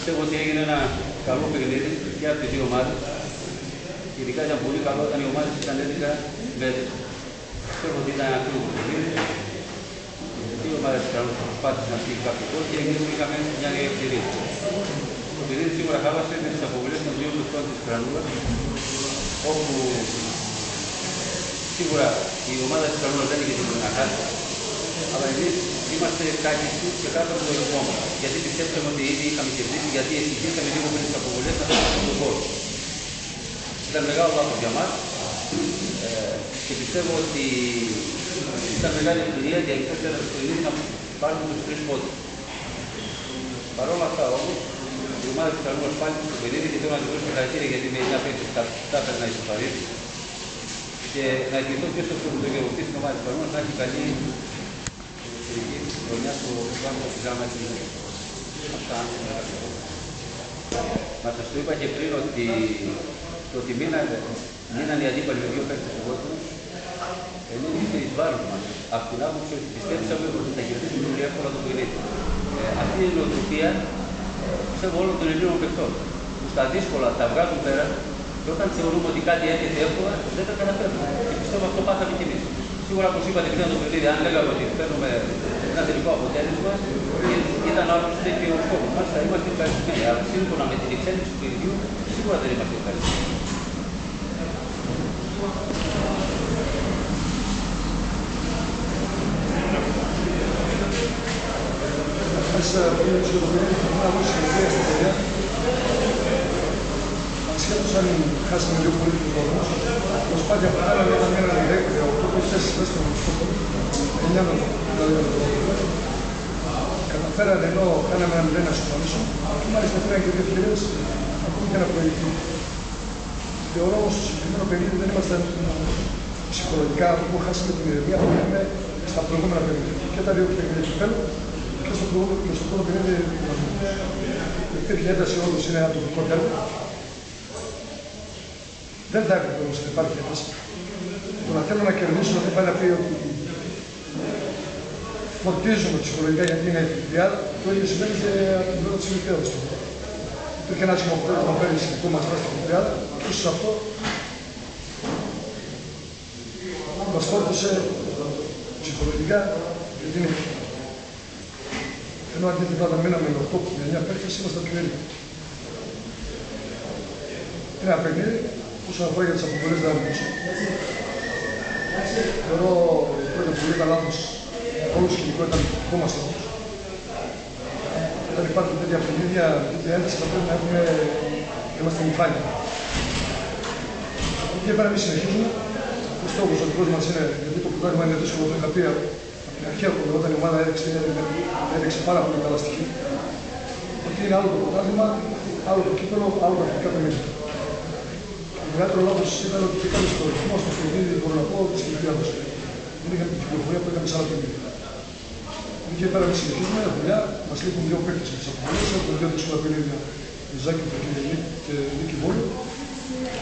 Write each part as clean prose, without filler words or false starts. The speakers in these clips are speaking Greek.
πιστεύω ότι έγινε ένα καλό παιχνίδι και από τις δύο ομάδες. Ειδικά ήταν πολύ καλό όταν οι ομάδες ήταν 11 μέτρες. Πιστεύω ότι ήταν ένα κρύο παιχνίδι. Οι δύο ομάδες προσπάθησαν να στείλουν κάποιο γκολ και είχαμε μια ευκαιρία. Το παιχνίδι σίγουρα χάλασε με τις αποβολές των δύο παιχτών της Κρανούλας, όπου σίγουρα η ομάδα της Κρανούλας δεν είχε τίποτα να χάσει, αλλά εμείς είμαστε κάκιστοι και κάτω από το ρυθμό μας. Γιατί πιστέψαμε ότι ήδη είχαμε κερδίσει, γιατί εξηγήσαμε λίγο με τις αποβολές να δώσουμε τον γκολ. Ήταν μεγάλο λάθος για μας και πιστεύω ότι ήταν μεγάλη ευκαιρία για εκτός έδρας του παιχνίδι να πάρουμε τους 3 πόντους. Παρ' όλα αυτά όμως, η ομάδα της Κρανούλας πάλι στο παιχνίδι και θέλω να τη δώσω χαρακτήρια γιατί με 9 παίκτες κατάφερε να ισοφαρίσει. Και να ευχηθώ και στο πρωτογενωτή στην ομάδα της Κρανούλας να έχει καλή τελική χρονιά στο πράγμα της γάμα της Λιβύης. Αυτά μα σας το είπα και πριν ότι μείναν οι αντίπαλοι με 2 παίκτες του κόσμου, ενώ ήρθε εις βάρος μας. Από την άποψη ότι πιστέψαμε ότι θα κερδίσουμε πολύ εύκολα το παιχνίδι. Αυτή η νοοτροπία πιστεύω όλων των Ελλήνων παιχτών, που στα δύσκολα τα βγάζουν πέρα και όταν θεωρούμε ότι κάτι έρχεται εύκολα δεν τα καταφέρνουμε. Και πιστεύω αυτό πάθαμε κι εμείς. Σίγουρα, όπως είπατε πριν το παιχνίδι, αν λέγαμε ότι παίρνουμε ένα τελικό αποτέλεσμα, ήταν άλλωστε και ο σκοπός μας, θα είμαστε ευχαριστημένοι. Αλλά σύμφωνα με την εξέλιξη του παιχνιδιού, σίγουρα δεν είμαστε ευχαριστημένοι. Ασχέτως αν χάσαμε 2 πολίτες βαθμούς, προσπάθεια που κάναμε ήταν ένα 18 θέσεις μέσα στον σκοπό, 9 δηλαδή με το πρόβλημα. Καταφέρανε ενώ κάναμε ένα 0 να συμφωνήσω και μάλιστα πήραν και 2 ευκαιρίες ακόμη και να προηγηθεί. Θεωρώ όμως στο συγκεκριμένο παιχνίδι δεν ήμασταν ψυχολογικά αφού χάσαμε την ηρεμία που είχαμε στα προηγούμενα παιχνίδια. Και τα 2 παιχνίδια του Πέλου και στο πρώτο παιχνίδι του Βασμού. Υπήρχε ένταση όντως, είναι ένα τοπικό τέρμα. Δεν θα έπρεπε όμως να υπάρχει ένταση. Το να θέλω να κερδίσω δεν πάει να πει ότι φορτίζουμε ψυχολογικά γιατί είναι εφηβεία. Το ίδιο συμβαίνει και από την πρώτη της Ολυμπιάδας. Υπήρχε ένα αποτέλεσμα πέρυσι που μας βάζει στην Ολυμπιάδα και ίσως αυτό μας φόρτωσε ψυχολογικά γιατί είναι εφηβεία. Ενώ αντίθετα όταν μείναμε με 8 με 9 παίκτες ήμασταν πιο ήρεμοι. Είναι ένα παιχνίδι όσον αφορά για τις αποβολές δεν θα μιλήσω. Θεωρώ πρώτα πολύ ήταν λάθος όλο σκηνικό ήταν δικό μας λάθος. Όταν υπάρχουν τέτοια παιχνίδια, τέτοια ένταση θα πρέπει να είμαστε νυφάλια. Και πέρα εμείς συνεχίζουμε. Ο στόχος ο δικός μας είναι, γιατί το πρωτάθλημα είναι δύσκολο, το είχα πει από την αρχή όταν η ομάδα έδειξε πάρα πολύ καλά στοιχεία. Ότι είναι άλλο το πρωτάθλημα, άλλο το κύπελλο, άλλο τα αθλητικά παιχνίδια. Το μεγαλύτερο λάθος ήταν ότι πήγαμε στο ρυθμό, στο παιχνίδι, μπορώ να πω, της Ολυμπιάδας. Δεν είχαμε την κυκλοφορία που είχαμε σε άλλα παιχνίδια. Και πέρα εμείς συνεχίζουμε δουλειά, μας λείπουν 2 παίκτες από τις αποβολές, έχουμε 2 δύσκολα παιχνίδια, Ζάκη και Νίκη Βόλου.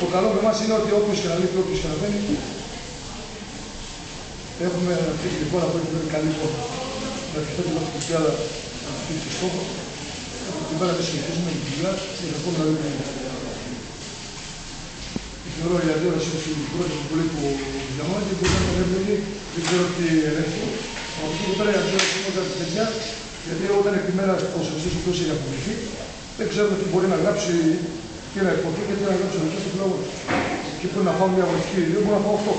Το καλό με εμάς είναι ότι όποιος και να λείπει, όποιος και να μπαίνει, έχουμε αυτή την εικόνα που έχει βγει καλή εικόνα. Να ευχηθώ και την Ολυμπιάδα να φτύχει το στόχο. Την πέρα εμείς συνεχίζουμε τη δουλειά και θα πούμε να δούμε. Θεωρώ η αντίδραση του πρώτου συμβουλή του Διαμόντη που ήταν εύλογη, δεν ξέρω τι ελέγχει. Από εκεί και πέρα η αντίδραση είναι τα παιδιά, γιατί όταν επιμέρα ο σωστός ο οποίος έχει αποβληθεί, δεν ξέρουμε τι μπορεί να γράψει, τι να εκποθεί και τι να γράψει ο δικός του λόγος. Εκεί μπορεί να πάω μια βοηθική ιδέα, μπορεί να πάω 8.